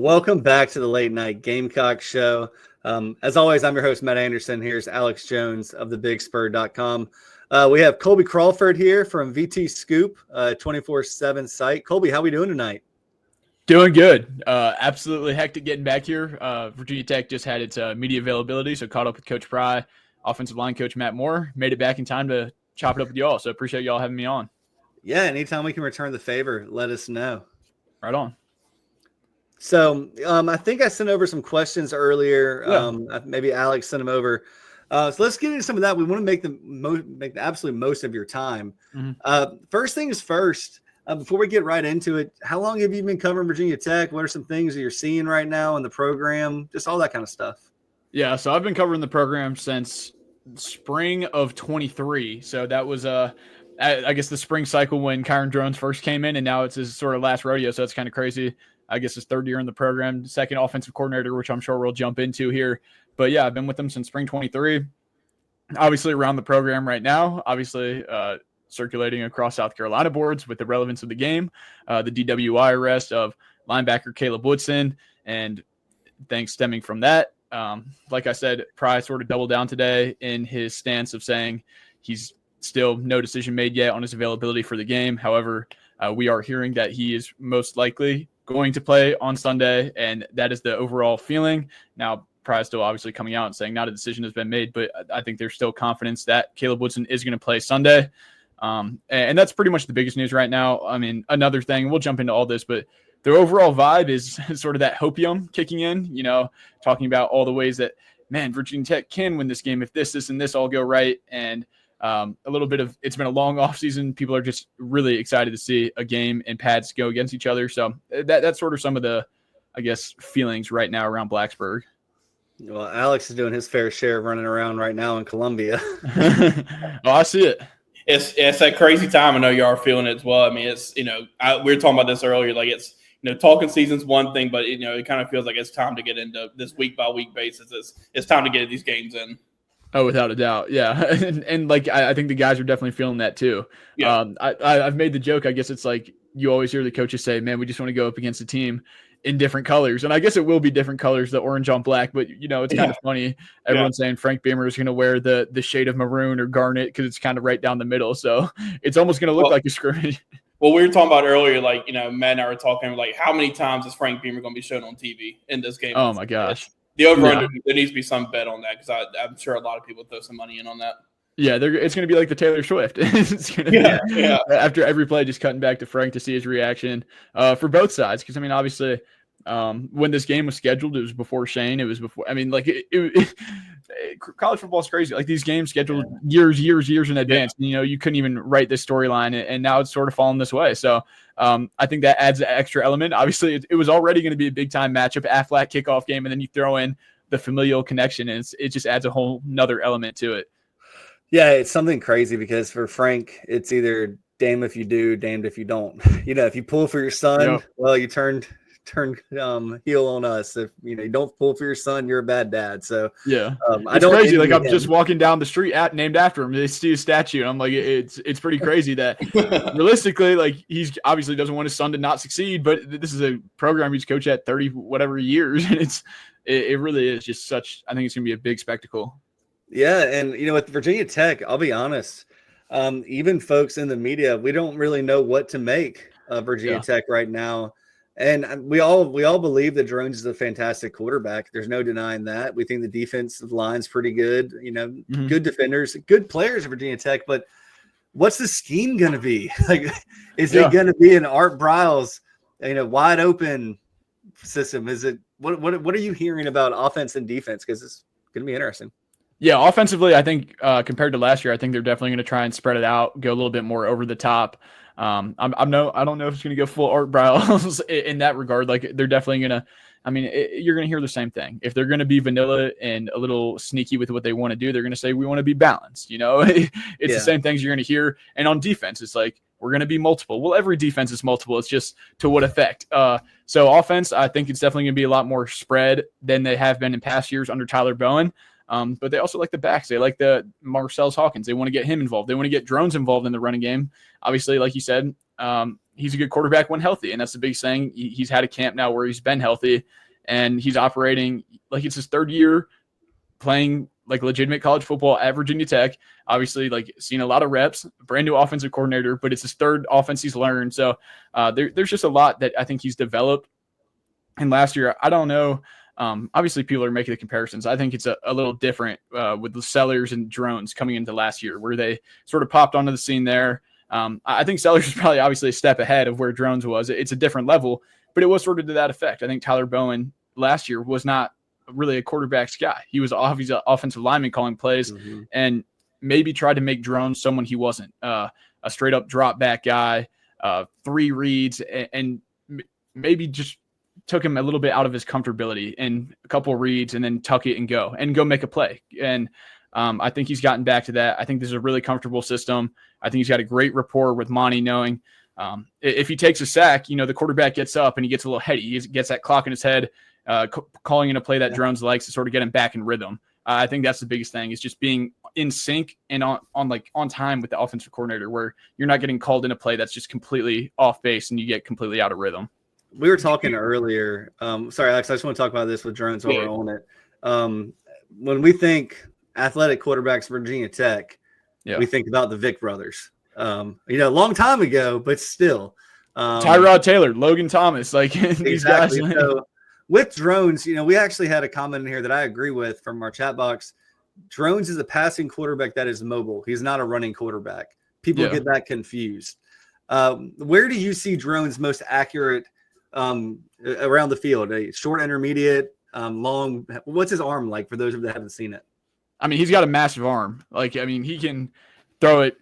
Welcome back to the Late Night Gamecock Show. As always, I'm your host, Matt Anderson. Here's Alex Jones of thebigspur.com. We have Colby Crawford here from VT Scoop, 24/7 site. Colby, how we doing tonight? Doing good. Absolutely hectic getting back here. Virginia Tech just had its media availability, so caught up with Coach Pry, offensive line coach Matt Moore. Made it back in time to chop it up with y'all, so appreciate y'all having me on. Yeah, anytime we can return the favor, let us know. Right on. So I think I sent over some questions earlier. Yeah. Maybe Alex sent them over. So let's get into some of that. We want to make the absolute most of your time. Mm-hmm. First things first, before we get right into it, how long have you been covering Virginia Tech? What are some things that you're seeing right now in the program? Just all that kind of stuff. Yeah, so I've been covering the program since spring of 23. So that was I guess the spring cycle when Kyron Drones first came in, and now it's his sort of last rodeo. So it's kind of crazy. I guess his third year in the program, second offensive coordinator, which I'm sure we'll jump into here. But yeah, I've been with them since spring 23. Obviously around the program right now, obviously circulating across South Carolina boards with the relevance of the game, the DWI arrest of linebacker Caleb Woodson, and things stemming from that. Like I said, Pry sort of doubled down today in his stance of saying he's still no decision made yet on his availability for the game. However, we are hearing that he is most likely going to play on Sunday, and that is the overall feeling. Now, Pry still obviously coming out and saying not a decision has been made, but I think there's still confidence that Caleb Woodson is going to play Sunday. And that's pretty much the biggest news right now. I mean, another thing, we'll jump into all this, but the overall vibe is sort of that hopium kicking in, you know, talking about all the ways that, man, Virginia Tech can win this game if this, and this all go right. And a little bit of, it's been a long off season. People are just really excited to see a game and pads go against each other. So that's sort of some of the, I guess, feelings right now around Blacksburg. Well, Alex is doing his fair share of running around right now in Columbia. Oh, I see it. It's that crazy time. I know you are feeling it as well. I mean, it's, you know, we were talking about this earlier. Like, it's, you know, talking season's one thing, but, you know, it kind of feels like it's time to get into this week by week basis. It's time to get these games in. Oh, without a doubt. Yeah. and like, I think the guys are definitely feeling that too. Yeah. I've made the joke. I guess it's like, you always hear the coaches say, man, we just want to go up against a team in different colors. And I guess it will be different colors, the orange on black, but you know, it's kind of funny. Everyone's saying Frank Beamer is going to wear the shade of maroon or garnet because it's kind of right down the middle. So it's almost going to look like a scrimmage. Well, we were talking about earlier, like, you know, Matt and I were talking, like, how many times is Frank Beamer going to be shown on TV in this game? Oh my gosh. The over-under, there needs to be some bet on that because I'm sure a lot of people throw some money in on that. Yeah, it's going to be like the Taylor Swift. It's going to be after every play, just cutting back to Frank to see his reaction for both sides. Because, I mean, obviously, when this game was scheduled, it was before Shane. It was before. I mean, like, college football is crazy. Like, these games scheduled years in advance. Yeah. You know, you couldn't even write this storyline, and now it's sort of fallen this way. So I think that adds an extra element. Obviously, it was already going to be a big-time matchup, aflac kickoff game, and then you throw in the familial connection, and it just adds a whole nother element to it. Yeah, it's something crazy because for Frank, it's either damn if you do, damned if you don't. You know, if you pull for your son, well, you turned heel on us. If you know you don't pull for your son, you're a bad dad. So yeah, it's crazy. Like, I'm just walking down the street named after him. They see a statue, and I'm like, it's pretty crazy that realistically, like, he's obviously doesn't want his son to not succeed, but this is a program he's coached at 30 whatever years, and it really is just such. I think it's gonna be a big spectacle. Yeah, and you know, with Virginia Tech, I'll be honest, even folks in the media, we don't really know what to make of Virginia Tech right now. And we all believe that Drones is a fantastic quarterback. There's no denying that. We think the defensive line's pretty good, you know, good defenders, good players at Virginia Tech, but what's the scheme going to be? Like, is it going to be an Art Briles, you know, wide open system? Is it what are you hearing about offense and defense? Because it's going to be interesting. Yeah, offensively, I think compared to last year, I think they're definitely going to try and spread it out, go a little bit more over the top. I don't know if it's going to go full Art Briles in that regard. Like, they're definitely going to. I mean, you're going to hear the same thing. If they're going to be vanilla and a little sneaky with what they want to do, they're going to say we want to be balanced. You know, it's the same things you're going to hear. And on defense, it's like we're going to be multiple. Well, every defense is multiple. It's just to what effect. So offense, I think it's definitely going to be a lot more spread than they have been in past years under Tyler Bowen. But they also like the backs. They like the Marcellus Hawkins. They want to get him involved. They want to get Drones involved in the running game. Obviously, like you said, he's a good quarterback when healthy. And that's the big thing. He's had a camp now where he's been healthy, and he's operating like it's his third year playing like legitimate college football at Virginia Tech. Obviously, like seeing a lot of reps, brand new offensive coordinator, but it's his third offense he's learned. So there's just a lot that I think he's developed. And last year, I don't know. Obviously, people are making the comparisons. I think it's a little different with the Sellers and Drones coming into last year, where they sort of popped onto the scene there. I think Sellers is probably obviously a step ahead of where Drones was. It's a different level, but it was sort of to that effect. I think Tyler Bowen last year was not really a quarterback's guy. He was he's an offensive lineman calling plays, and maybe tried to make Drones someone he wasn't. A straight up drop back guy, 3 reads, and maybe just took him a little bit out of his comfortability in a couple of reads and then tuck it and go make a play. And I think he's gotten back to that. I think this is a really comfortable system. I think he's got a great rapport with Monty, knowing if he takes a sack, the quarterback gets up and he gets a little heady. He gets that clock in his head, calling in a play that Drones likes to sort of get him back in rhythm. I think that's the biggest thing, is just being in sync and on time with the offensive coordinator, where you're not getting called in a play that's just completely off base and you get completely out of rhythm. We were talking earlier. Sorry, Alex, I just want to talk about this with Drones while we're on it. When we think athletic quarterbacks, Virginia Tech, we think about the Vic brothers. Long time ago, but still. Tyrod Taylor, Logan Thomas, like these guys. So with Drones, we actually had a comment in here that I agree with from our chat box. Drones is a passing quarterback that is mobile. He's not a running quarterback. People get that confused. Where do you see Drones most accurate around the field? A short, intermediate, long? What's his arm like for those of you that haven't seen it? I mean, he's got a massive arm. He can throw it.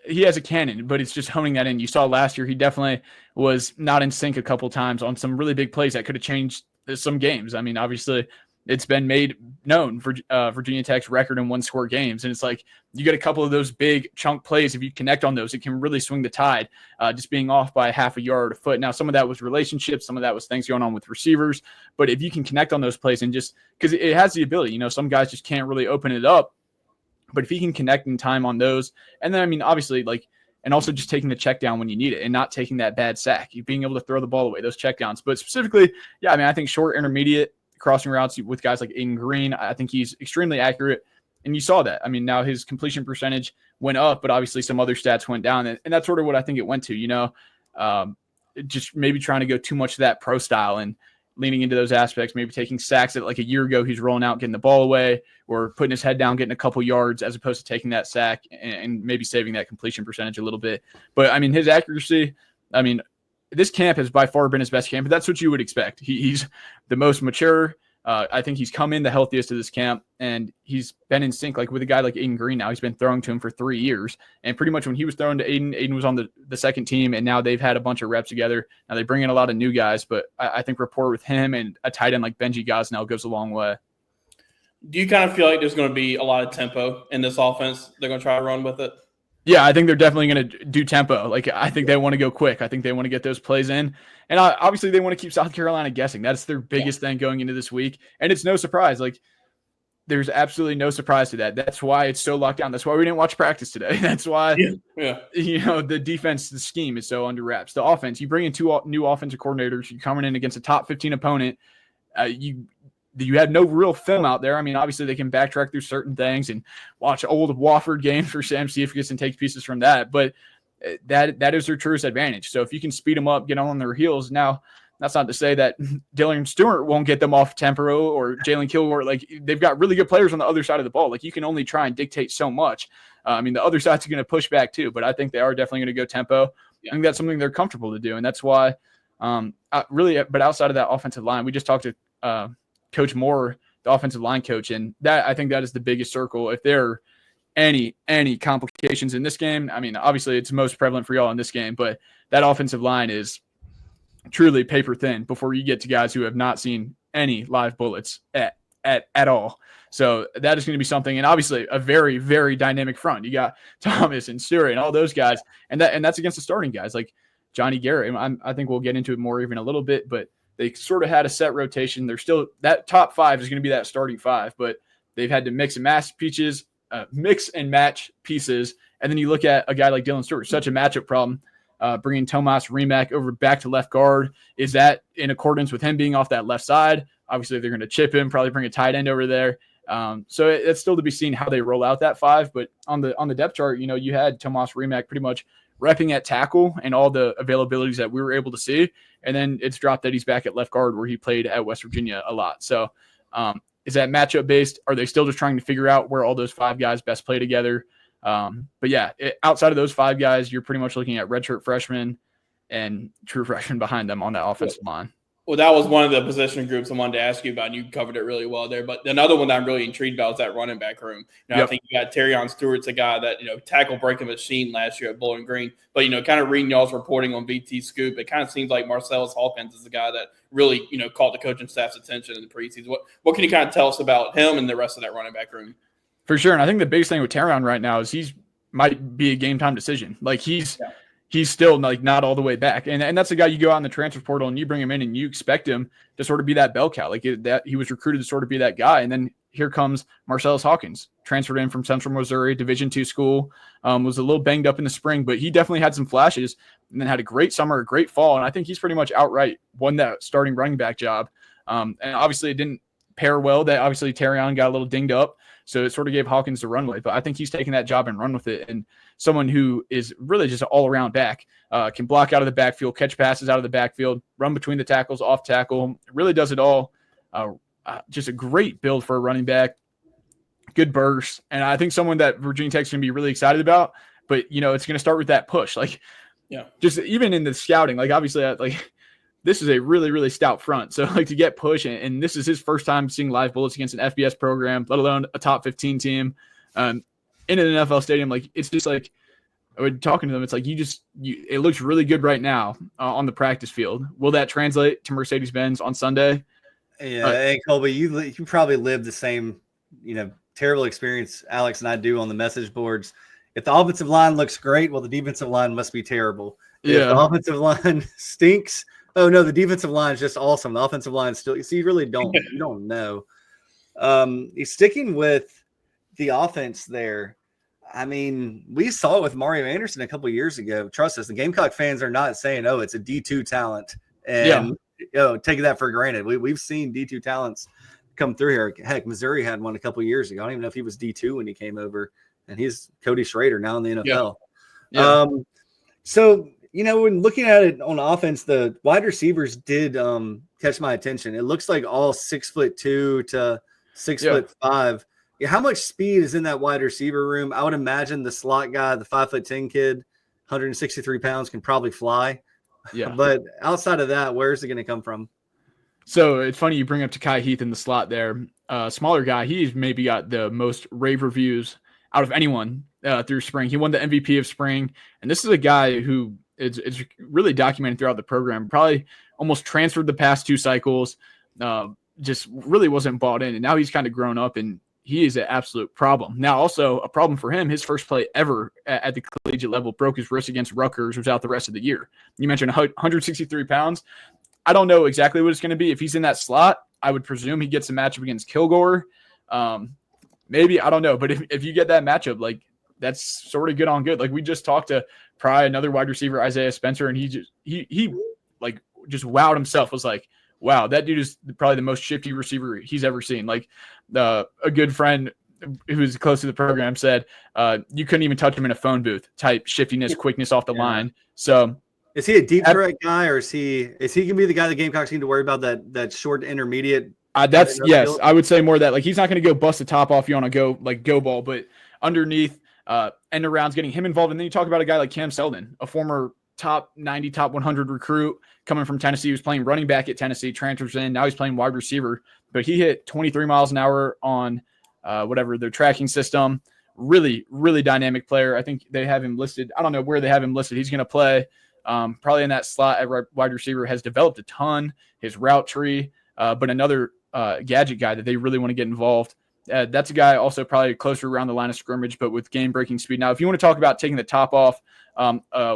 He has a cannon, but it's just honing that in. You saw last year, he definitely was not in sync a couple times on some really big plays that could have changed some games. I mean, obviously, it's been made known for Virginia Tech's record in 1-score games. And it's like, you get a couple of those big chunk plays. If you connect on those, it can really swing the tide, just being off by half a yard or a foot. Now, some of that was relationships. Some of that was things going on with receivers. But if you can connect on those plays and just – because it has the ability, some guys just can't really open it up. But if he can connect in time on those, and then, I mean, obviously, and also just taking the check down when you need it and not taking that bad sack, you being able to throw the ball away, those check downs. But specifically, I think short, intermediate, crossing routes with guys like Aiden Green, I think he's extremely accurate. And you saw that. I mean, now his completion percentage went up, but obviously some other stats went down. And that's sort of what I think it went to, just maybe trying to go too much to that pro style and leaning into those aspects, maybe taking sacks that like a year ago he's rolling out, getting the ball away, or putting his head down, getting a couple yards, as opposed to taking that sack and maybe saving that completion percentage a little bit. But I mean, his accuracy, this camp has by far been his best camp, but that's what you would expect. He's the most mature. I think he's come in the healthiest of this camp, and he's been in sync with a guy like Aiden Green. Now he's been throwing to him for 3 years, and pretty much when he was throwing to Aiden was on the second team, and now they've had a bunch of reps together. Now they bring in a lot of new guys, but I think rapport with him and a tight end like Benji Gosnell goes a long way. Do you kind of feel like there's going to be a lot of tempo in this offense? They're going to try to run with it? Yeah, I think they're definitely going to do tempo. I think they want to go quick. I think they want to get those plays in. And obviously they want to keep South Carolina guessing. That's their biggest thing going into this week. And it's no surprise. There's absolutely no surprise to that. That's why it's so locked down. That's why we didn't watch practice today. That's why, the defense, the scheme is so under wraps. The offense, you bring in 2 new offensive coordinators. You're coming in against a top 15 opponent. You had no real film out there. I mean, obviously they can backtrack through certain things and watch old Wofford games for Sam Cephas and take pieces from that. But that is their truest advantage. So if you can speed them up, get on their heels. Now, that's not to say that Dylan Stewart won't get them off tempo or Jalen Kilgore. They've got really good players on the other side of the ball. You can only try and dictate so much. The other side's going to push back too, but I think they are definitely going to go tempo. I think that's something they're comfortable to do. And that's why but outside of that offensive line, we just talked to Coach Moore, the offensive line coach, and that I think that is the biggest circle. If there are any complications in this game, obviously it's most prevalent for y'all in this game, but that offensive line is truly paper thin before you get to guys who have not seen any live bullets at all. So that is going to be something, and obviously a very, very dynamic front. You got Thomas and Stewart and all those guys, and that's against the starting guys like Johnny Garrett. I think we'll get into it more even a little bit, but they sort of had a set rotation. They're still that top 5 is going to be that starting 5, but they've had to mix and match pieces. And then you look at a guy like Dylan Stewart, such a matchup problem. bringing Tomas Remak over back to left guard. Is that in accordance with him being off that left side? Obviously, they're going to chip him, probably bring a tight end over there. So it's still to be seen how they roll out that 5. But on the depth chart, you had Tomas Remak pretty much repping at tackle and all the availabilities that we were able to see. And then it's dropped that he's back at left guard where he played at West Virginia a lot. So is that matchup based? Are they still just trying to figure out where all those 5 guys best play together? But yeah, outside of those 5 guys, you're pretty much looking at redshirt freshmen and true freshmen behind them on that offensive line. Well, that was one of the position groups I wanted to ask you about, and you covered it really well there. But another one that I'm really intrigued about is that running back room. I think you got Terrion Stewart's a guy that, tackle breaking machine last year at Bowling Green. But, kind of reading y'all's reporting on VT Scoop, it kind of seems like Marcellus Hawkins is the guy that really, caught the coaching staff's attention in the preseason. What can you kind of tell us about him and the rest of that running back room? For sure. And I think the biggest thing with Terrion right now is he's might be a game time decision. Like he's still not all the way back. And that's a guy you go out in the transfer portal and you bring him in and you expect him to sort of be that bell cow. That he was recruited to sort of be that guy. And then here comes Marcellus Hawkins, transferred in from Central Missouri, Division II school, was a little banged up in the spring, but he definitely had some flashes and then had a great summer, a great fall. And I think he's pretty much outright won that starting running back job. And obviously it didn't pair well. That obviously Terrion got a little dinged up. So it sort of gave Hawkins the runway, but I think he's taken that job and run with it. And someone who is really just an all-around back, can block out of the backfield, catch passes out of the backfield, run between the tackles, off tackle, really does it all. Just a great build for a running back, good burst. And I think someone that Virginia Tech's going to be really excited about, but it's going to start with that push. Just even in the scouting, obviously this is a really, really stout front. So to get push, and this is his first time seeing live bullets against an FBS program, let alone a top 15 team in an NFL stadium. It's just talking to them. It's it looks really good right now on the practice field. Will that translate to Mercedes-Benz on Sunday? Yeah. Hey, Colby, you probably lived the same, terrible experience Alex and I do on the message boards. If the offensive line looks great, well, the defensive line must be terrible. Yeah. If the offensive line stinks, oh no, the defensive line is just awesome. The offensive line is still, so you really don't know. He's sticking with the offense there. I mean, we saw it with Mario Anderson a couple of years ago. Trust us, the Gamecock fans are not saying, "Oh, it's a D2 talent," and taking that for granted. We've seen D2 talents come through here. Heck, Missouri had one a couple of years ago. I don't even know if he was D2 when he came over, and he's Cody Schrader now in the NFL. Yeah. So when looking at it on offense, the wide receivers did catch my attention. It looks like all 6'2" to 6'5". How much speed is in that wide receiver room? I would imagine the slot guy, the 5'10" kid, 163 pounds, can probably fly. Yeah. But outside of that, where's it going to come from? So it's funny you bring up Takai Heath in the slot there. Smaller guy, he's maybe got the most rave reviews out of anyone through spring. He won the MVP of spring. And this is a guy who is really documented throughout the program, probably almost transferred the past 2 cycles, just really wasn't bought in. And now he's kind of grown up and he is an absolute problem. Now, also a problem for him, his first play ever at the collegiate level broke his wrist against Rutgers, was out the rest of the year. You mentioned 163 pounds. I don't know exactly what it's going to be. If he's in that slot, I would presume he gets a matchup against Kilgore. Maybe, I don't know. But if you get that matchup, that's sort of good on good. We just talked to Pry, another wide receiver, Isaiah Spencer, and he just wowed himself. Was like, wow, that dude is probably the most shifty receiver he's ever seen. A good friend who's close to the program said, you couldn't even touch him in a phone booth type shiftiness, quickness off the line. So is he a deep threat guy, or is he gonna be the guy the Gamecocks need to worry about that short intermediate? That's yes, field? I would say more that he's not going to go bust the top off you on a go ball, but underneath end arounds, getting him involved. And then you talk about a guy like Cam Selden, a former top 90, top 100 recruit coming from Tennessee. He was playing running back at Tennessee, transfers in. Now he's playing wide receiver, but he hit 23 miles an hour on their tracking system. Really, really dynamic player. I think they have him listed. I don't know where they have him listed. He's going to play probably in that slot at wide receiver. Has developed a ton, his route tree, but another gadget guy that they really want to get involved. That's a guy also probably closer around the line of scrimmage, but with game-breaking speed. Now, if you want to talk about taking the top off,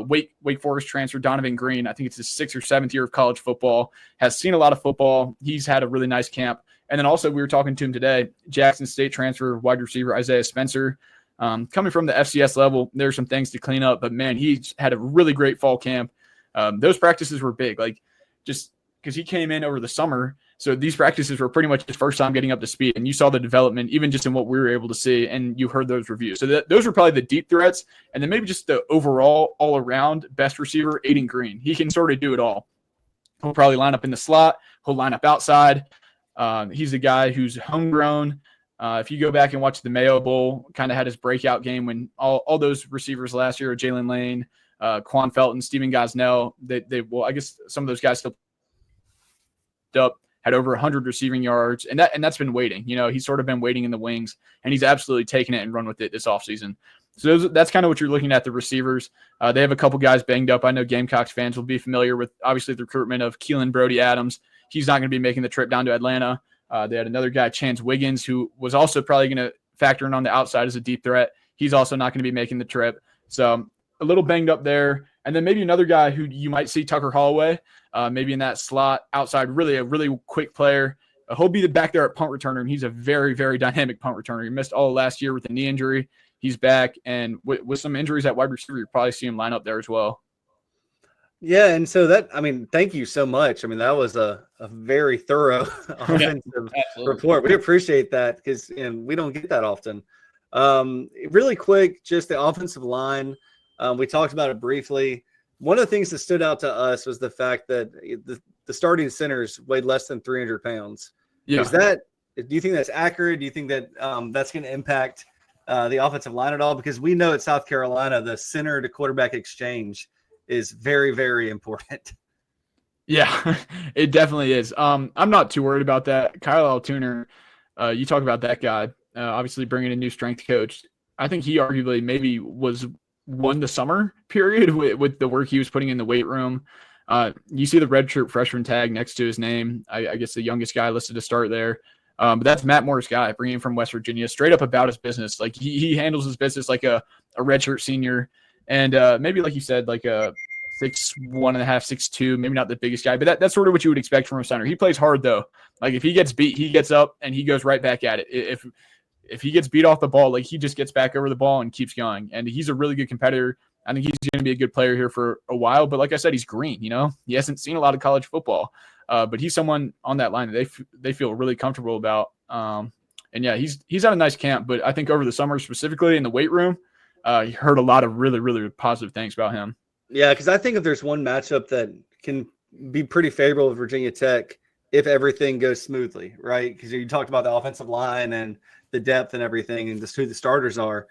Wake Forest transfer Donovan Green, I think it's his 6th or 7th year of college football, has seen a lot of football. He's had a really nice camp. And then also we were talking to him today, Jackson State transfer wide receiver Isaiah Spencer. Coming from the FCS level, there's some things to clean up, but man, he's had a really great fall camp. Those practices were big, like just because he came in over the summer. So these practices were pretty much his first time getting up to speed, and you saw the development even just in what we were able to see, and you heard those reviews. So those were probably the deep threats, and then maybe just the overall, all-around best receiver, Aiden Green. He can sort of do it all. He'll probably line up in the slot. He'll line up outside. He's a guy who's homegrown. If you go back and watch the Mayo Bowl, kind of had his breakout game when all those receivers last year, Jalen Lane, Quan Felton, Steven Gosnell, well, I guess some of those guys still up, had over 100 receiving yards, and that's been waiting. He's sort of been waiting in the wings, and he's absolutely taken it and run with it this offseason. So that's kind of what you're looking at, the receivers. They have a couple guys banged up. I know Gamecocks fans will be familiar with, obviously, the recruitment of Keelan Brody-Adams. He's not going to be making the trip down to Atlanta. They had another guy, Chance Wiggins, who was also probably going to factor in on the outside as a deep threat. He's also not going to be making the trip. So a little banged up there. And then maybe another guy who you might see, Tucker Holloway, maybe in that slot outside, really a really quick player. He'll be back there at punt returner, and he's a very, very dynamic punt returner. He missed all last year with a knee injury. He's back, and with some injuries at wide receiver, you'll probably see him line up there as well. Yeah, and so thank you so much. I mean, that was a very thorough offensive report. We appreciate that because we don't get that often. Really quick, just the offensive line. We talked about it briefly. One of the things that stood out to us was the fact that the starting centers weighed less than 300 pounds. Yeah. Do you think that's accurate? Do you think that that's going to impact the offensive line at all? Because we know at South Carolina, the center to quarterback exchange is very, very important. Yeah, it definitely is. I'm not too worried about that. Kyle Altuner, you talk about that guy, obviously bringing a new strength coach. I think he arguably maybe won the summer period with the work he was putting in the weight room. You see the redshirt freshman tag next to his name. I guess the youngest guy listed to start there. But that's Matt Moore's guy, bringing him from West Virginia, straight up about his business. Like he handles his business like a redshirt senior. And maybe, like you said, like a 6'1.5", 6'2", maybe not the biggest guy, but that's sort of what you would expect from a center. He plays hard, though. Like, if he gets beat, he gets up and he goes right back at it. If he gets beat off the ball, like, he just gets back over the ball and keeps going. And he's a really good competitor. I think he's going to be a good player here for a while. But like I said, he's green, He hasn't seen a lot of college football. But he's someone on that line that they feel really comfortable about. And, yeah, he's had a nice camp. But I think over the summer, specifically in the weight room, he heard a lot of really, really positive things about him. Yeah, because I think if there's one matchup that can be pretty favorable with Virginia Tech, if everything goes smoothly, right? Because you talked about the offensive line and the depth and everything and just who the starters are.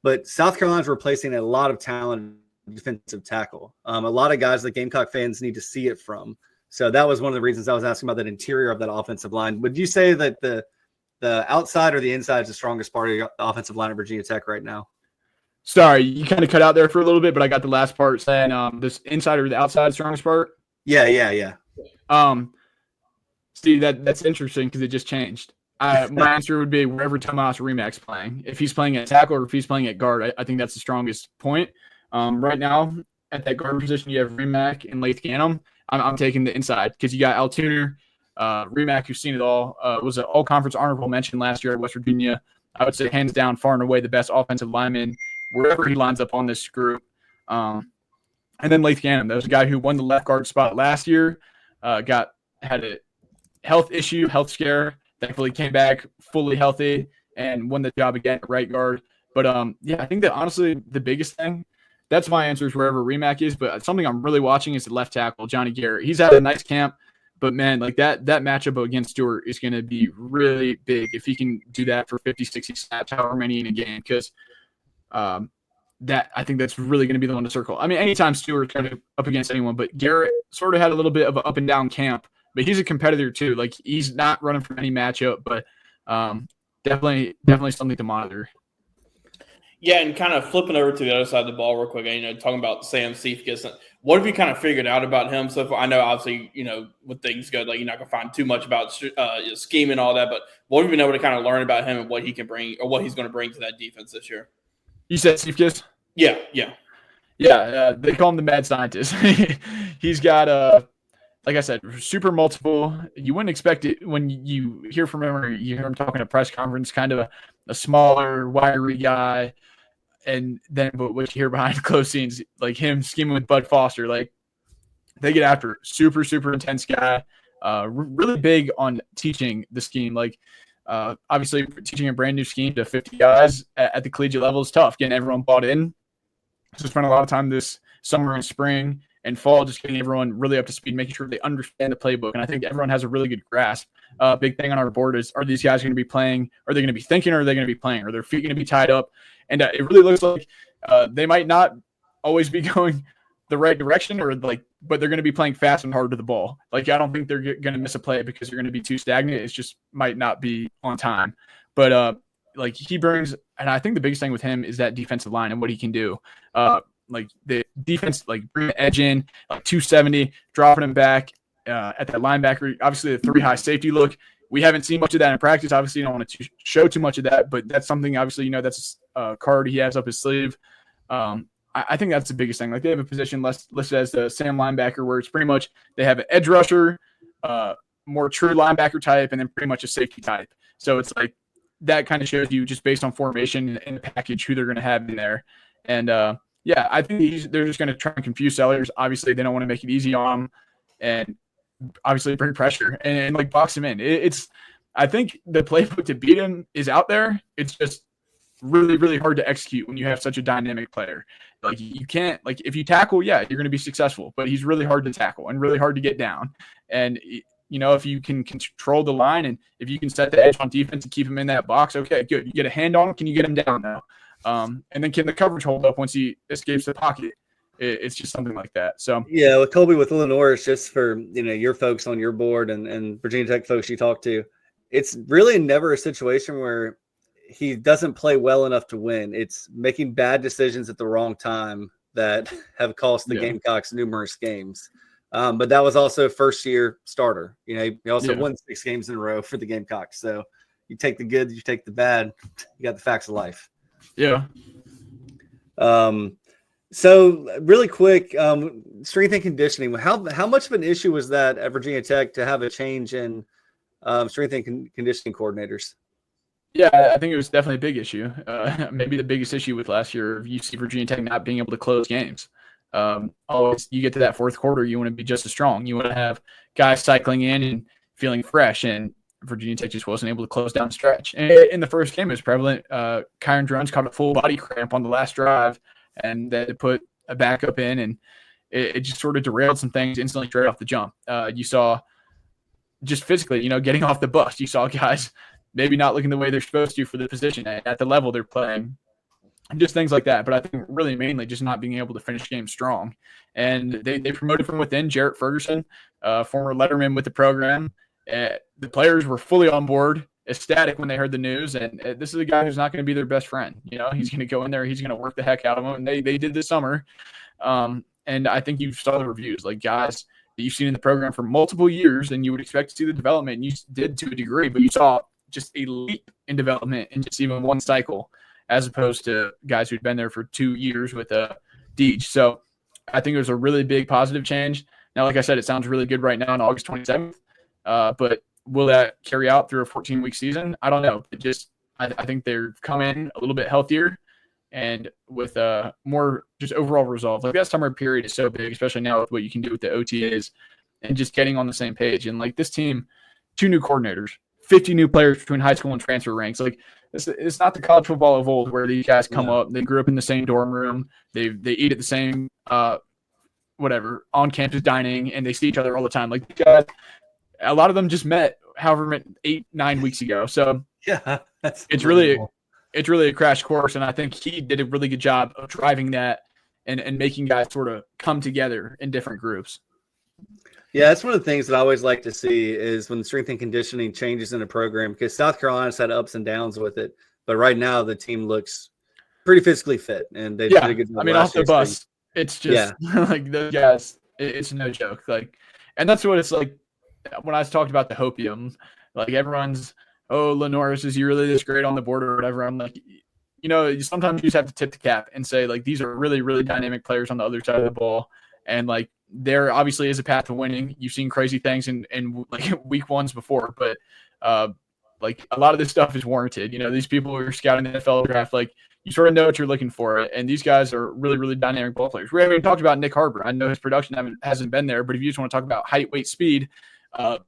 But South Carolina's replacing a lot of talent defensive tackle. A lot of guys that Gamecock fans need to see it from. So that was one of the reasons I was asking about that interior of that offensive line. Would you say that the outside or the inside is the strongest part of the offensive line of Virginia Tech right now? Sorry, you kind of cut out there for a little bit, but I got the last part saying this inside or the outside strongest part. Yeah. Steve, that's interesting because it just changed. My answer would be wherever Tomas Remac's playing. If he's playing at tackle or if he's playing at guard, I think that's the strongest point. Right now, at that guard position, you have Remac and Lath Ganem. I'm taking the inside because you got Altuner, Remac, who's seen it all. Was an all-conference honorable mention last year at West Virginia. I would say hands down, far and away, the best offensive lineman wherever he lines up on this group. And then Lath Ganem, that was a guy who won the left guard spot last year, had a health scare, thankfully came back fully healthy and won the job again at right guard. But, I think that honestly the biggest thing, that's my answer is wherever Remac is, but something I'm really watching is the left tackle, Johnny Garrett. He's had a nice camp, but, man, like that matchup against Stewart is going to be really big if he can do that for 50, 60 snaps, however many in a game, because that I think that's really going to be the one to circle. I mean, anytime Stewart's kind of up against anyone, but Garrett sort of had a little bit of an up and down camp, but he's a competitor too. Like he's not running from any matchup, but definitely something to monitor. Yeah, and kind of flipping over to the other side of the ball real quick, talking about Sam Cephas. What have you kind of figured out about him so far? I know obviously, when things go, like you're not going to find too much about his scheme and all that, but what have you been able to kind of learn about him and what he can bring or what he's going to bring to that defense this year? You said Cephas? Yeah. They call him the mad scientist. He's got like I said, super multiple. You wouldn't expect it when you hear from him or you hear him talking at a press conference, kind of a smaller, wiry guy. And then what you hear behind the closed scenes, like him scheming with Bud Foster, like they get after it. Super, super intense guy. Really big on teaching the scheme. Like, obviously, teaching a brand new scheme to 50 guys at the collegiate level is tough. Getting everyone bought in. So spent a lot of time this summer and spring and fall just getting everyone really up to speed, making sure they understand the playbook. And I think everyone has a really good grasp. Big thing on our board is, are these guys going to be playing? Are they going to be thinking, or are they going to be playing? Are their feet going to be tied up? And it really looks like they might not always be going the right direction, but they're going to be playing fast and hard to the ball. Like, I don't think they're going to miss a play because they're going to be too stagnant. It just might not be on time. But like, he brings, and I think the biggest thing with him is that defensive line and what he can do. Like the defense, like bring the edge in, like 270, dropping him back at that linebacker. Obviously, the 3 high safety look. We haven't seen much of that in practice. Obviously, you don't want to show too much of that, but that's something, obviously, that's a card he has up his sleeve. I think that's the biggest thing. Like, they have a position listed as the Sam linebacker, where it's pretty much they have an edge rusher, more true linebacker type, and then pretty much a safety type. So it's like that kind of shows you, just based on formation and the package, who they're going to have in there. And yeah, I think they're just going to try and confuse sellers. Obviously, they don't want to make it easy on them, and obviously bring pressure and like box him in. I think the playbook to beat him is out there. It's just really, really hard to execute when you have such a dynamic player. Like, you can't, like, if you tackle, yeah, you're going to be successful, but he's really hard to tackle and really hard to get down. And, if you can control the line, and if you can set the edge on defense and keep him in that box, okay, good. You get a hand on him. Can you get him down now? And then can the coverage hold up once he escapes the pocket? It's just something like that. So yeah, with Colby, with Illinois, just for your folks on your board and Virginia Tech folks you talk to, it's really never a situation where he doesn't play well enough to win. It's making bad decisions at the wrong time that have cost the Gamecocks numerous games. But that was also first-year starter. He also won 6 games in a row for the Gamecocks. So you take the good, you take the bad. You got the facts of life. Yeah. So really quick, strength and conditioning. How much of an issue was that at Virginia Tech to have a change in strength and conditioning coordinators? Yeah, I think it was definitely a big issue. Maybe the biggest issue with last year, you see Virginia Tech not being able to close games. Always, you get to that fourth quarter, you want to be just as strong. You want to have guys cycling in and feeling fresh, and Virginia Tech just wasn't able to close down the stretch. And in the first game, it was prevalent. Kyron Drones caught a full body cramp on the last drive, and they put a backup in, and it just sort of derailed some things instantly straight off the jump. You saw just physically, getting off the bus, you saw guys maybe not looking the way they're supposed to for the position at the level they're playing, and just things like that. But I think really mainly just not being able to finish games strong. And they promoted from within Jarrett Ferguson, former letterman with the program. The players were fully on board, ecstatic when they heard the news. And this is a guy who's not going to be their best friend. He's going to go in there, he's going to work the heck out of them. And they did this summer. And I think you saw the reviews, like guys that you've seen in the program for multiple years, and you would expect to see the development, and you did to a degree, but you saw just a leap in development in just even one cycle, as opposed to guys who'd been there for 2 years with Deej. So I think it was a really big positive change. Now, like I said, it sounds really good right now on August 27th, but will that carry out through a 14-week season? I don't know. I think they're come in a little bit healthier and with more just overall resolve. Like, that summer period is so big, especially now with what you can do with the OTAs and just getting on the same page. And like this team, 2 new coordinators, 50 new players between high school and transfer ranks. Like, it's not the college football of old where these guys come up, they grew up in the same dorm room, they eat at the same on-campus dining, and they see each other all the time. Like, these guys, a lot of them just met 8-9 weeks ago. So yeah, it's really a crash course, and I think he did a really good job of driving that and making guys sort of come together in different groups. Yeah, that's one of the things that I always like to see is when strength and conditioning changes in a program, because South Carolina's had ups and downs with it. But right now the team looks pretty physically fit, and they did a good job. I mean, off the bus, it's just like those guys, it's no joke. Like, and that's what it's like when I was talking about the hopium. Like, everyone's, Lenoris, is he really this great on the board or whatever? I'm like, sometimes you just have to tip the cap and say, like, these are really, really dynamic players on the other side of the ball. And like, there obviously is a path to winning. You've seen crazy things in like week ones before, but like a lot of this stuff is warranted. These people who are scouting the NFL draft, like, you sort of know what you're looking for. And these guys are really, really dynamic ball players. We haven't even talked about Nick Harbor. I know his production hasn't been there, but if you just want to talk about height, weight, speed, up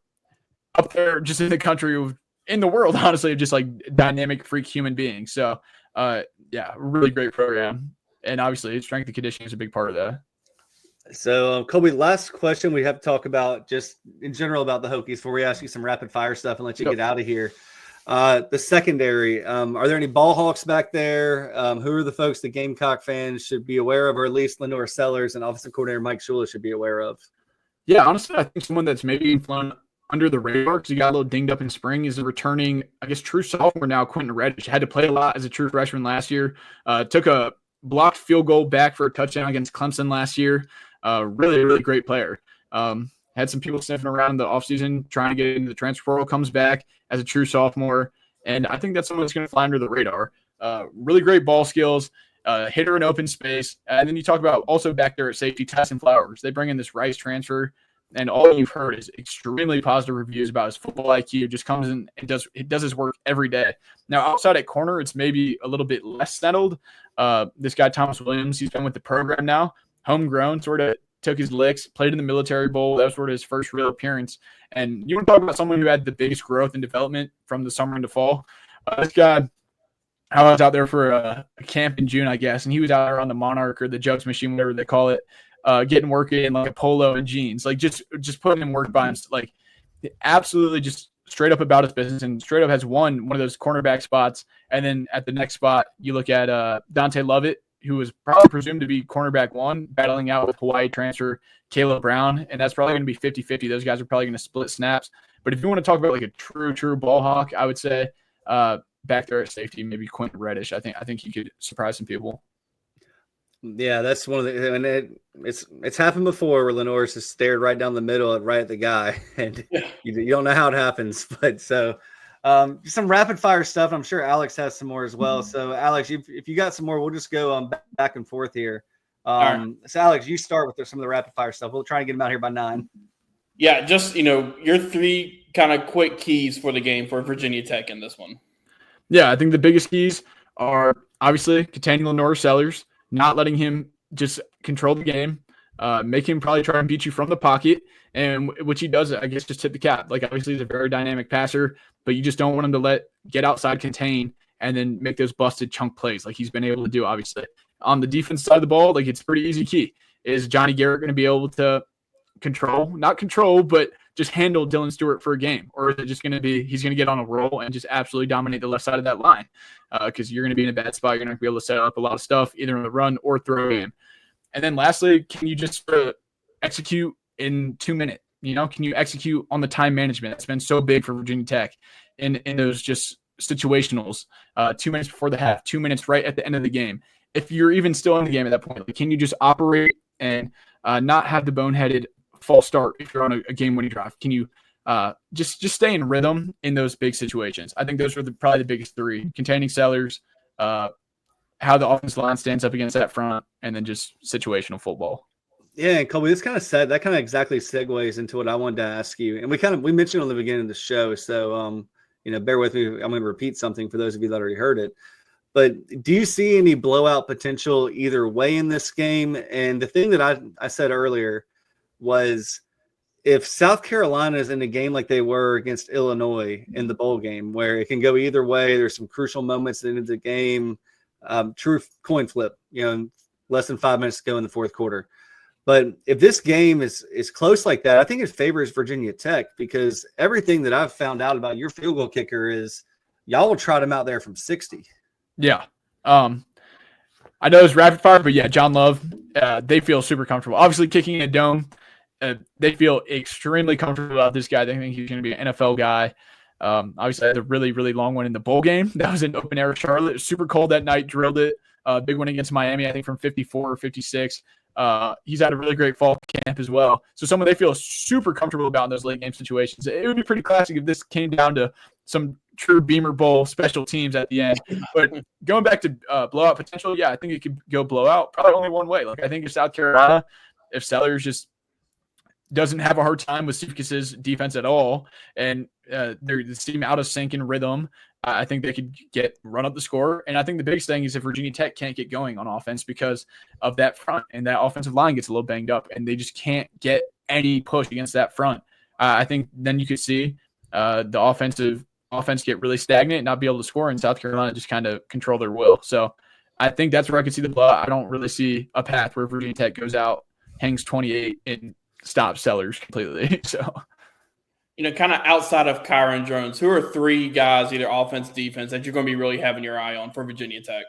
there just in the country, in the world, honestly, just like dynamic freak human beings. So, yeah, really great program. And obviously, strength and conditioning is a big part of that. So, Colby, last question we have to talk about just in general about the Hokies before we ask you some rapid fire stuff and let you get out of here. The secondary, are there any ball hawks back there? Who are the folks the Gamecock fans should be aware of, or at least Lenore Sellers and offensive coordinator Mike Shula should be aware of? Yeah, honestly, I think someone that's maybe flown under the radar because he got a little dinged up in spring is a returning, I guess, true sophomore now, Quentin Reddish. Had to play a lot as a true freshman last year. Took a blocked field goal back for a touchdown against Clemson last year. Really, really great player. Had some people sniffing around in the offseason trying to get into the transfer portal, comes back as a true sophomore. And I think that's someone that's going to fly under the radar. Really great ball skills, hitter in open space. And then you talk about also back there at safety, Tyson Flowers. They bring in this Rice transfer, and all you've heard is extremely positive reviews about his football IQ. Just comes in and does his work every day. Now, outside at corner, it's maybe a little bit less settled. This guy, Thomas Williams, he's been with the program now. Homegrown, sort of took his licks, played in the Military Bowl. That was sort of his first real appearance. And you want to talk about someone who had the biggest growth and development from the summer into fall. This guy, I was out there for a camp in June, I guess, and he was out there on the Monarch or the Jugs machine, whatever they call it, getting work in like a polo and jeans, like just putting in work by him, like absolutely just straight up about his business, and straight up has won one of those cornerback spots. And then at the next spot, you look at Dante Lovett, who was probably presumed to be cornerback one, battling out with Hawaii transfer Caleb Brown, and that's probably going to be 50-50. Those guys are probably going to split snaps. But if you want to talk about like a true ball hawk, I would say back there at safety, maybe Quentin Reddish. I think he could surprise some people. Yeah, that's one of the, and it's happened before where Lenore's just stared right down the middle right at the guy, and you don't know how it happens. But so some rapid fire stuff. I'm sure Alex has some more as well. So Alex, if you got some more, we'll just go back and forth here. Right. So Alex, you start with some of the rapid fire stuff. We'll try and get them out here by 9. Yeah, just your 3 kind of quick keys for the game for Virginia Tech in this one. Yeah, I think the biggest keys are obviously containing Lenore Sellers, not letting him just control the game, make him probably try and beat you from the pocket, and which he does, I guess, just tip the cap. Like, obviously, he's a very dynamic get but you just don't want him to get outside, contain, and then make those busted chunk plays like he's been able to do, obviously. On the defense side of the ball, like, it's pretty easy key. Is Johnny Garrett going to be able to not control, but just handle Dylan Stewart for a game? Or is it just going to be he's going to get on a roll and just absolutely dominate the left side of that line? Because you're going to be in a bad spot. You're not going to be able to set up a lot of stuff, either in the run or throw game. And then lastly, can you just execute in 2 minutes? Can you execute on the time management? That's been so big for Virginia Tech in those just situationals. 2 minutes before the half, 2 minutes right at the end of the game. If you're even still in the game at that point, can you just operate and not have the boneheaded false start if you're on a game-winning drive? Can you just stay in rhythm in those big situations? I think those are probably the biggest 3: containing Sellers, how the offensive line stands up against that front, and then just situational football. Yeah, and Colby, this kind of said that kind of exactly segues into what I wanted to ask you, and we mentioned on the beginning of the show. So bear with me. I'm going to repeat something for those of you that already heard it. But do you see any blowout potential either way in this game? And the thing that I said earlier was, if South Carolina is in a game like they were against Illinois in the bowl game, where it can go either way, there's some crucial moments at the end of the game, true coin flip, less than 5 minutes to go in the fourth quarter. But if this game is close like that, I think it favors Virginia Tech, because everything that I've found out about your field goal kicker is y'all will trot him out there from 60. Yeah. I know it's rapid fire, but yeah, John Love, they feel super comfortable. Obviously, kicking in a dome, they feel extremely comfortable about this guy. They think he's going to be an NFL guy. Obviously, I had a really, really long one in the bowl game. That was in open air Charlotte. It was super cold that night, drilled it. Big one against Miami, I think from 54 or 56. He's had a really great fall camp as well. So someone they feel super comfortable about in those late game situations. It would be pretty classic if this came down to some true Beamer Bowl special teams at the end. But going back to blowout potential, yeah, I think it could go blowout. Probably only one way. Like, I think if South Carolina, if Sellers just doesn't have a hard time with Sifkis's defense at all, and they seem out of sync in rhythm. I think they could run up the score, and I think the biggest thing is if Virginia Tech can't get going on offense because of that front, and that offensive line gets a little banged up, and they just can't get any push against that front. I think then you could see the offense get really stagnant and not be able to score, and South Carolina just kind of control their will. So I think that's where I could see the blowout. I don't really see a path where Virginia Tech goes out, hangs 28, and stops Sellers completely. So, kind of outside of Kyron Jones, who are three guys, either offense, defense, that you're going to be really having your eye on for Virginia Tech?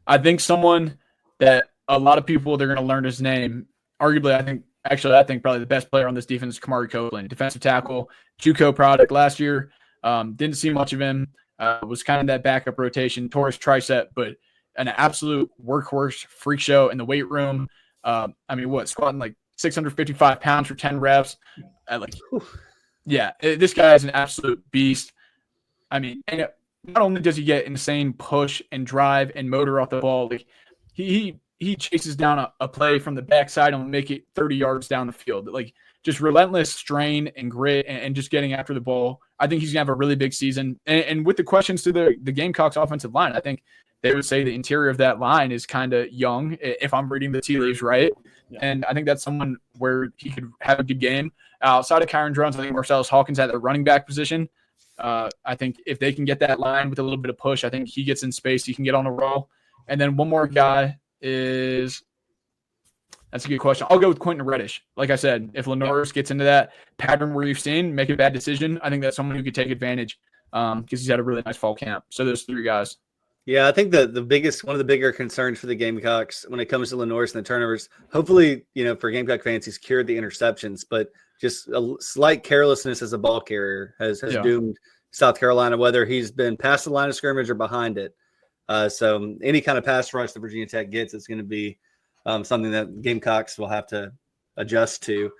I think someone that a lot of people, they're going to learn his name. Arguably, I think probably the best player on this defense is Kamari Copeland, defensive tackle, JUCO product last year. Didn't see much of him. Was kind of that backup rotation, tore his tricep, but an absolute workhorse, freak show in the weight room. Squatting like 655 pounds for 10 reps. This guy is an absolute beast. And not only does he get insane push and drive and motor off the ball, like he chases down a play from the backside and will make it 30 yards down the field. Like just relentless strain and grit and just getting after the ball. I think he's going to have a really big season. And with the questions to the Gamecocks offensive line, I think they would say the interior of that line is kind of young, if I'm reading the tea leaves right. Yeah. And I think that's someone where he could have a good game. Outside of Kyron Jones, I think Marcellus Hawkins at the running back position. I think if they can get that line with a little bit of push, I think he gets in space. He can get on a roll. And then one more guy is – that's a good question. I'll go with Quentin Reddish. Like I said, if Lenoris gets into that pattern where you've seen, make a bad decision, I think that's someone who could take advantage because he's had a really nice fall camp. So those three guys. Yeah, I think one of the bigger concerns for the Gamecocks when it comes to Lenoris and the turnovers, hopefully, for Gamecock fans, he's cured the interceptions, but just a slight carelessness as a ball carrier has doomed South Carolina, whether he's been past the line of scrimmage or behind it. So any kind of pass rush that Virginia Tech gets is going to be something that Gamecocks will have to adjust to.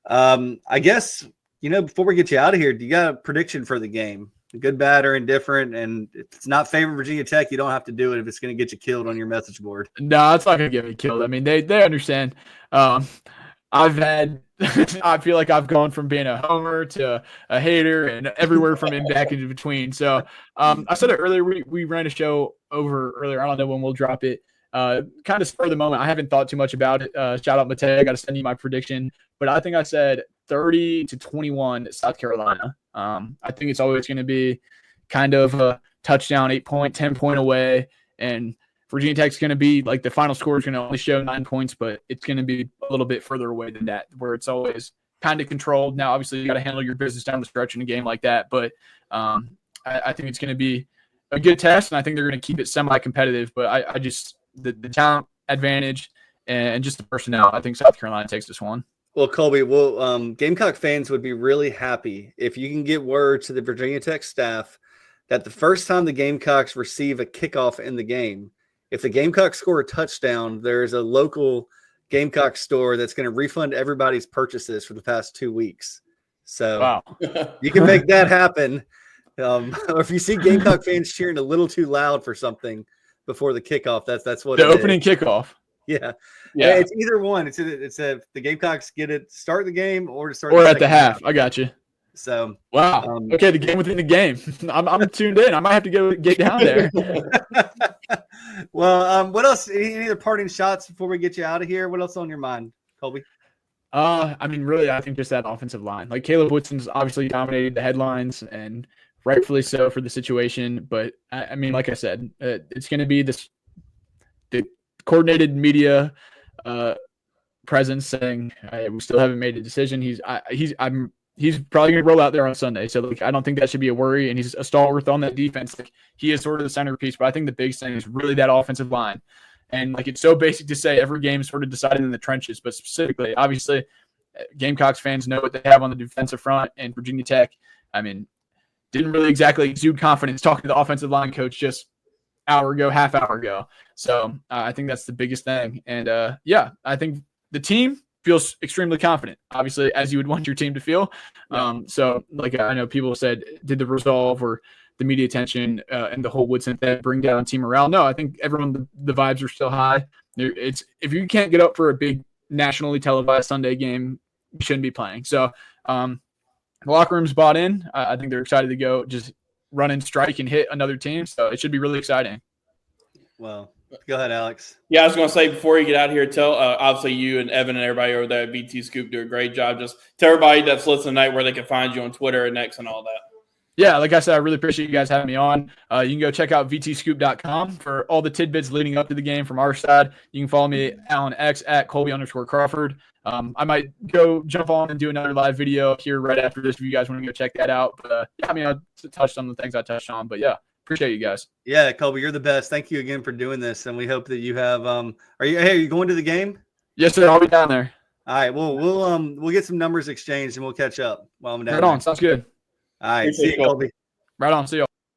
I guess, before we get you out of here, do you got a prediction for the game? Good, bad, or indifferent? And if it's not favoring Virginia Tech, you don't have to do it if it's going to get you killed on your message board. No, it's not going to get me killed. I mean, they understand. I feel like I've gone from being a homer to a hater and everywhere from in back into between. So I said it earlier, we ran a show over earlier. I don't know when we'll drop it. Kind of spur of the moment. I haven't thought too much about it. Shout out Matei. I got to send you my prediction. But I think I said 30-21 South Carolina. I think it's always going to be kind of a touchdown, 8-point, 10-point away. And Virginia Tech's going to be like the final score is going to only show 9 points, but it's going to be a little bit further away than that, where it's always kind of controlled. Now, obviously, you got to handle your business down the stretch in a game like that. But I think it's going to be a good test, and I think they're going to keep it semi-competitive. But I just the talent advantage and just the personnel, I think South Carolina takes this one. Well, Colby, Gamecock fans would be really happy if you can get word to the Virginia Tech staff that the first time the Gamecocks receive a kickoff in the game, if the Gamecocks score a touchdown, there's a local Gamecock store that's going to refund everybody's purchases for the past 2 weeks. So wow. You can make that happen. Or if you see Gamecock fans cheering a little too loud for something before the kickoff, that's what the opening kickoff. Yeah. It's either one. It's the Gamecocks get it start the game or to start or at the half. I got you. So wow. Okay, the game within the game. I'm tuned in. I might have to get down there. Well, what else? Any other parting shots before we get you out of here? What else on your mind, Colby? Really, I think just that offensive line. Like Caleb Woodson's obviously dominated the headlines and rightfully so for the situation. But I mean, like I said, it's going to be the coordinated media presence saying we still haven't made a decision. He's probably going to roll out there on Sunday. So I don't think that should be a worry. And he's a stalwart on that defense. He is sort of the centerpiece. But I think the biggest thing is really that offensive line. And it's so basic to say every game is sort of decided in the trenches. But specifically, obviously, Gamecocks fans know what they have on the defensive front. And Virginia Tech, didn't really exactly exude confidence talking to the offensive line coach just half hour ago. So I think that's the biggest thing. And I think the team feels extremely confident, obviously, as you would want your team to feel. So I know people said, did the resolve or the media attention and the whole Woodson that bring down team morale? No, I think everyone, the vibes are still high. If you can't get up for a big nationally televised Sunday game we shouldn't be playing. So the locker room's bought in. I think they're excited to go just run and strike and hit another team. So it should be really exciting. Well, go ahead, Alex. Yeah, I was going to say before you get out here, tell obviously you and Evan and everybody over there at VT Scoop do a great job. Just tell everybody that's listening tonight where they can find you on Twitter and X and all that. Yeah, like I said, I really appreciate you guys having me on. You can go check out vtscoop.com for all the tidbits leading up to the game from our side. You can follow me on X at Colby_Crawford. I might go jump on and do another live video here right after this if you guys want to go check that out. But I mean, I touched on the things I touched on. But yeah, appreciate you guys. Yeah, Colby, you're the best. Thank you again for doing this, and we hope that you have. Are you going to the game? Yes, sir. I'll be down there. All right. Well, we'll get some numbers exchanged and we'll catch up while I'm down. Right on. Sounds good. All right. See you, Colby. Right on. See you.